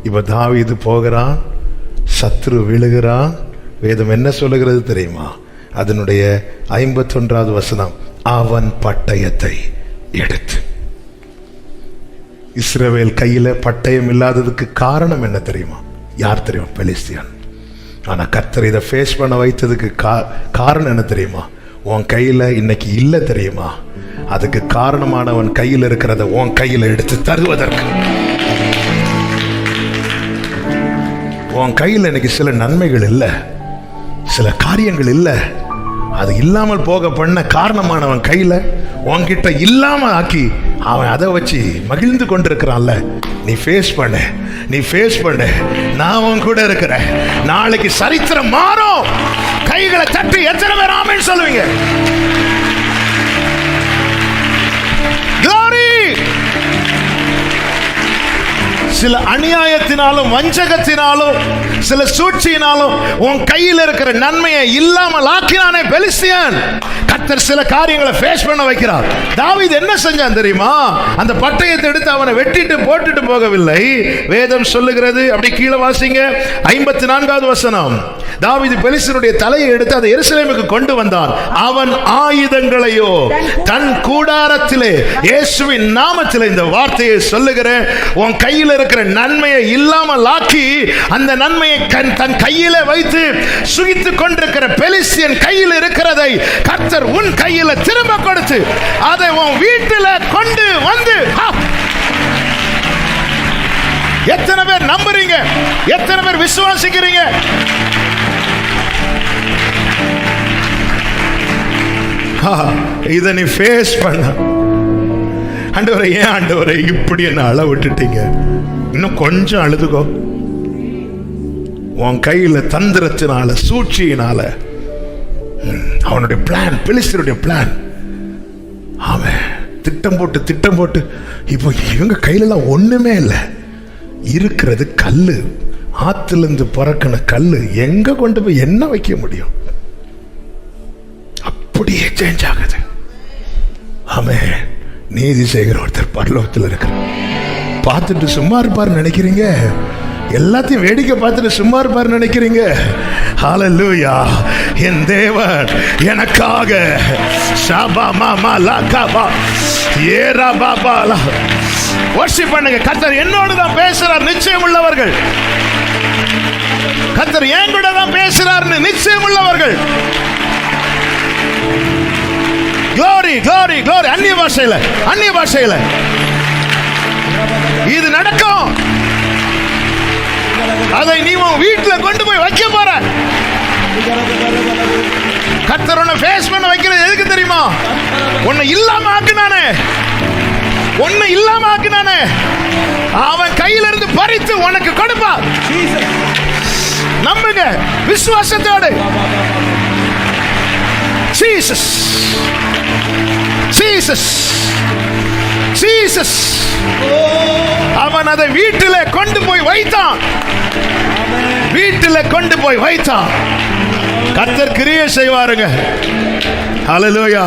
இப்ப தாவீது போகிறான், சத்ரு விழுகிறான். வேதம் என்ன சொல்லுகிறது தெரியுமா? அதனுடைய 51வது வசனம், அவன் பட்டயத்தை எடுத்து. இஸ்ரவேல் கையில பட்டயம் இல்லாததுக்கு காரணம் என்ன தெரியுமா? யார் தெரியுமா? பெலிஸ்தியன். ஆனா கர்த்தர் இதை ஃபேஸ் பண்ண வைத்ததுக்கு காரணம் என்ன தெரியுமா? உன் கையில இன்னைக்கு இல்ல தெரியுமா? அதுக்கு காரணமானவன் கையில் இருக்கிறத உன் கையில எடுத்து தருவதற்கு. உன் கையில் இன்னைக்கு சில நன்மைகள் இல்லை, சில காரியங்கள் இல்லை. அது இல்லாமல் போக பண்ண காரணமானவன் கையில உன்கிட்ட இல்லாம ஆக்கி அவன் அதை வச்சு மகிழ்ந்து கொண்டிருக்கிறான்ல. நீ ஃபேஸ் பண்ண, நீ ஃபேஸ் பண்ண. நான் உன் கூட இருக்கிறேன். நாளைக்கு சரித்திரம் மாறும். கைகளை தட்டி எத்தனை பேர் ஆமென் சொல்லுவீங்க? Glory! சில அநியாயத்தினாலும் வஞ்சகத்தினாலும் சில சூழ்ச்சியினாலும் உன் கையில் இருக்கிற நன்மையை இல்லாமல் ஆக்கினானே பெலிஸ்தியன். கர்த்தர் சில காரியங்களை ஃபேஸ் பண்ண வைக்கிறார். தாவீது என்ன செஞ்சான் தெரியுமா? அந்த பட்டயத்தை எடுத்து அவனை வெட்டிட்டு போட்டுட்டு போகவில்லை. வேதம் சொல்லுகிறது, அப்படி கீழே வாசிங்க, 54வது வசனம். தாவீது பெலிஸ்தருடைய தலையை எடுத்து அதை எருசலேமுக்கு கொண்டு வந்தான். அவன் ஆயுதங்களையோ தன் கூடாரத்திலே இயேசுவின் நாமத்திலே, இந்த வார்த்தையை சொல்லுகிறேன், உன் கையில் இருக்கிற நன்மையை இல்லாமல் ஆக்கி அந்த நன்மையை தன் கையில வைத்து சுகித்துக் கொண்டிருக்கிற பெலிஸ்தியன் கையில் இருக்கிறதை கர்த்தர் உன் கையில திரும்ப கொடுத்து அதை உன் வீட்டில் கொண்டு வந்து. எத்தனை பேர் நம்புறீங்க? எத்தனை பேர் விசுவாசிக்கிறீங்க? இதை நீ ஃபேஸ் பண்ண. ஆண்டவரே, ஏன் ஆண்டவரே இப்படி என்ன அழ விட்டுட்டீங்க? இன்னும் கொஞ்சம் அழுதுகோ. உன் கையில தந்திரத்தினால, சூழ்ச்சியினால, அவனுடைய பிளான், பெலிஸ்தருடைய பிளான், அவன் திட்டம் போட்டு இப்போ இவங்க கையிலலாம் ஒண்ணுமே இல்லை. இருக்கிறது கல்லு, ஆத்திலிருந்து பறக்கின கல்லு. எங்க கொண்டு போய் என்ன வைக்க முடியும்? அப்படியே சேஞ்ச் ஆகுது. ஆமென். நீதி செய்கிற ஒருத்தர் பரலோகத்தில் இருக்கிறார். பார்த்துட்டு சும்மா இருப்பார் நினைக்கிறீங்க? எல்லாத்தையும் வேடிக்கை பார்த்துட்டு சும்மா இருப்பார் நினைக்கிறீங்க? ஹல்லேலூயா! என் தேவன் எனக்காக வர்ஷிப் பண்ணுங்க. கர்த்தர் என்னோடு தான் பேசுறார், நிச்சயம் உள்ளவர்கள். கர்த்தர் என் கூட தான் பேசுறார்னு நிச்சயம் உள்ளவர்கள். Glory, glory, glory. அந்நிய பாஷையில இது நடக்கும். அதை நீ உன் வீட்டுல கொண்டு போய் வைக்க போற. கர்த்தர் உன்னை ஃபேஸ் பண்ண வைக்கிறது எதுக்கு தெரியுமா? உன்னை இல்லாம ஆக்குனானே. அவன் கையில இருந்து பறித்து உனக்கு கொடுப்பான். நம்புங்க விசுவாசத்தோடு. Jesus, Jesus, Jesus. அவன் அதை வீட்டிலே கொண்டு போய் வைத்தான். கர்த்தர் கிரியை செய்வாருங்க. ஹல்லேலூயா!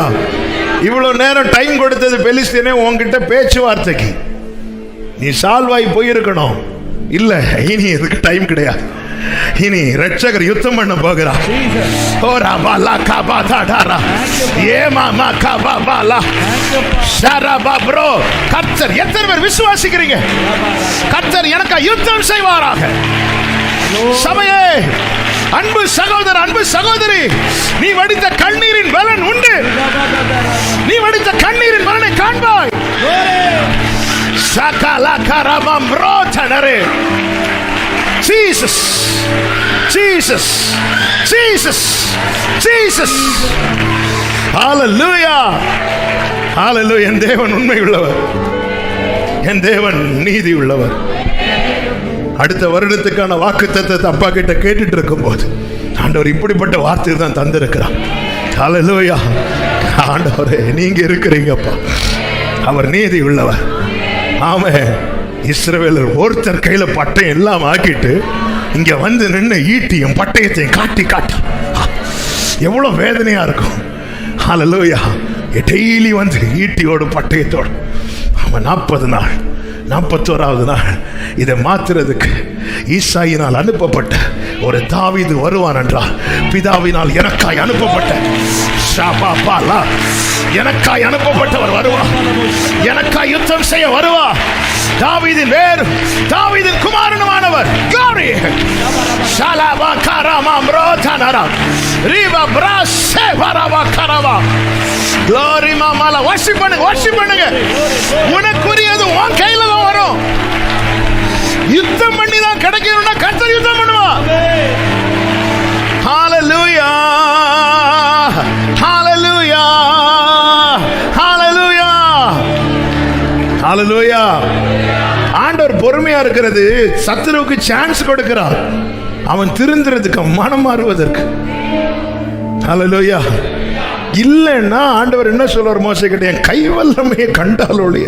இவ்வளவு நேரம் டைம் கொடுத்தது பெலிஸ்தீனே உன்கிட்ட பேச்சுவார்த்தைக்கு. நீ சால்வாய் போயிருக்கணும். இல்ல, இனி இதுக்கு டைம் கிடையாது. இனி ரட்சகர் யுத்தம் பண்ண போகிறார். கர்த்தர் எத்தனை பேர் விசுவாசிக்கிறீங்க? கர்த்தர் எனக்கு யுத்தம் செய்வாராக. சபையே, அன்பு சகோதரர், அன்பு சகோதரி, நீ வடித்த கண்ணீரின் பலன் உண்டு. நீ வடித்த கண்ணீரின் பலனை காண்பாய். சகல கரமம் ரோச்சனரே. Jesus, Jesus, Jesus, Jesus. Hallelujah, hallelujah. என் தேவன் உண்மை உள்ளவர், என் தேவன் நீதி உள்ளவர். அடுத்த வருடத்துக்கான வாக்குத்தத்தத்தை அப்பா கிட்ட கேட்டுட்டு இருக்கும் போது ஆண்டவர் இப்படிப்பட்ட வார்த்தை தான் தந்திருக்கிறார். ஹல்லேலூயா! ஆண்டவரே, நீங்க இருக்கிறீங்கப்பா. அவர் நீதி உள்ளவர். ஆமென். இஸ்ரவேலர் ஒருத்தர் கையில பட்டயம் எல்லாம் ஆக்கிட்டு இங்க வந்து நின்று ஈட்டியும் பட்டயத்தையும் காட்டி எவ்வளவு வேதனையா இருக்கும். ஹல்லேலூயா! டெய்லி வந்து ஈட்டியோடு பட்டயத்தோடு அவன் 40 நாள் 41வது நாள் இதை மாத்துறதுக்கு ஈசாயினால் அனுப்பப்பட்ட ஒரு தாவீது வருவான் என்றால், பிதாவினால் எனக்காய் அனுப்பப்பட்ட எனக்காய் அனுப்பப்பட்டவர் வருவா, எனக்காய் யுத்தம் செய்ய வருவா. தாவீதின் வேறு, தாவீதின் குமாரனுமானவர். glory ஷாலாபா கராமா ம்ரோதனரா ரிவா பிரசே வரவா கரவா. glory மாமால வர்ஷிப் பண்ணுங்க. உனக்குரியது உன் கையில தான் வரும். யுத்தம் பண்ணி தான் கிடைக்கணும்னா கர்த்தர் யுத்தம் பண்ணுவா. ஹalleluya ஹalleluya ஹalleluya ஹalleluya. ஆண்டவர் பொறுமையா இருக்கிறது சத்துருவுக்கு சான்ஸ் கொடுக்கிறார், அவன் திருந்துறதுக்கு, மனம் மாறுவதற்கு. ஹalleluya. இல்லைன்னா ஆண்டவர் என்ன சொல்றார் மோசே கிட்ட, என் கைவல்லமையை கண்டாலோடைய,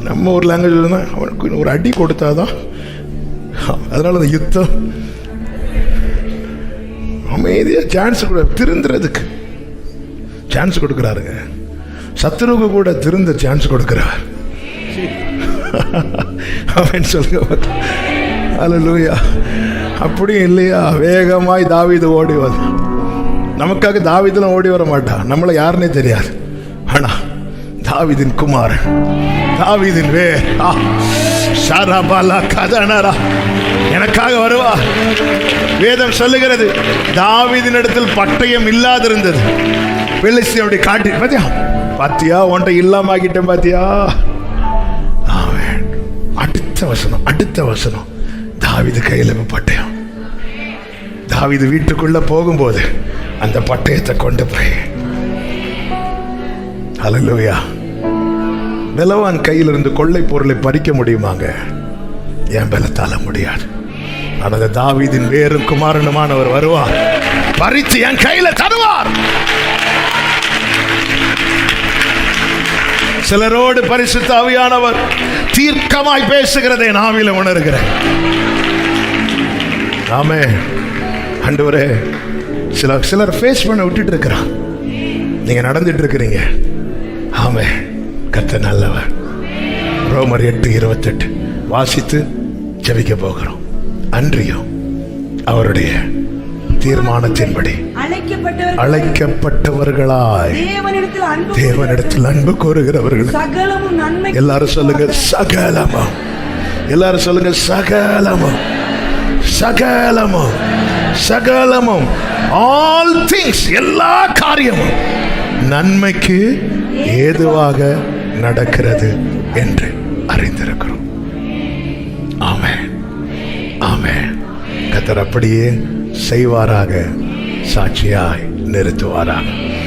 நம்ம ஒரு லாங்குவேஜ் தான், அவனுக்கு ஒரு அடி கொடுத்தாதான். அதனால அந்த யுத்தம் அமைதியா சான்ஸ் கொடு, திருந்துறதுக்கு சான்ஸ் கொடுக்கிறாருங்க. சத்துருவுக்கு கூட திருந்த சான்ஸ் கொடுக்கிறார். அவன் சொல்லுங்க ஹல்லேலூயா. அப்படியும் இல்லையா, வேகமாய் தாவீது ஓடி வந்தான். நமக்காக தாவீதுலாம் ஓடி வர மாட்டான், நம்மளை யாருன்னே தெரியாது. ஆனா தாவீதின் குமாரன், தாவீதின் வேர் எனக்காக வருவா. வேதம் சொல்லுகிறது, தாவீதின் இடத்தில் பட்டயம் இல்லாதிருந்தது. பெலிஸ்தியனுடைய காட்டி பாத்தியா, உன்ட்ட இல்லாம ஆகிட்டேன் பாத்தியா. அடுத்த வசனம் தாவீது கையில பட்டயம். தாவீது வீட்டுக்குள்ள போகும்போது அந்த பட்டயத்தை கொண்டு போய், ஹல்லேலூயா. பலவான் கையிலிருந்து கொள்ளை பொருளை பறிக்க முடியுமாங்க? என் பலத்தால முடியாது. ஆனால் தாவீதின் வேறும் குமாரனுமானவர் வருவார், பறித்து என் கையில தருவார். சிலரோடு பரிசுத்த ஆவியானவர் தீர்க்கமாய் பேசுகிறதை நாவில உணர்கிறேன். ஆமே ஆண்டவரே. சிலர் ஃபேஸ் பண்ண விட்டுட்டு இருக்கிறான், நீங்க நடந்துட்டு இருக்கிறீங்க. ஆமே, கர்த்தர் நல்லவர். ரோமர் 8:28 வாசித்து ஜெபிக்க போகிறோம். அன்றியும் அவருடைய தீர்மானத்தின்படி அழைக்கப்பட்டவர்களாய் தேவனிடத்தில் அன்பு கோருகிறவர்கள் எல்லாரும் சொல்லுங்க சகலமும். எல்லாரும் சொல்லுங்க சகலமும், சகலமும், சகலமும். ஆல் திங்ஸ், எல்லா காரியமும் நன்மைக்கு ஏதுவாக நடக்கிறது என்று அறிந்திருக்கிறோம். ஆமென், ஆமென். கர்த்தர் அப்படியே செய்வாராக, சாட்சியாய் நிறுத்துவாராக.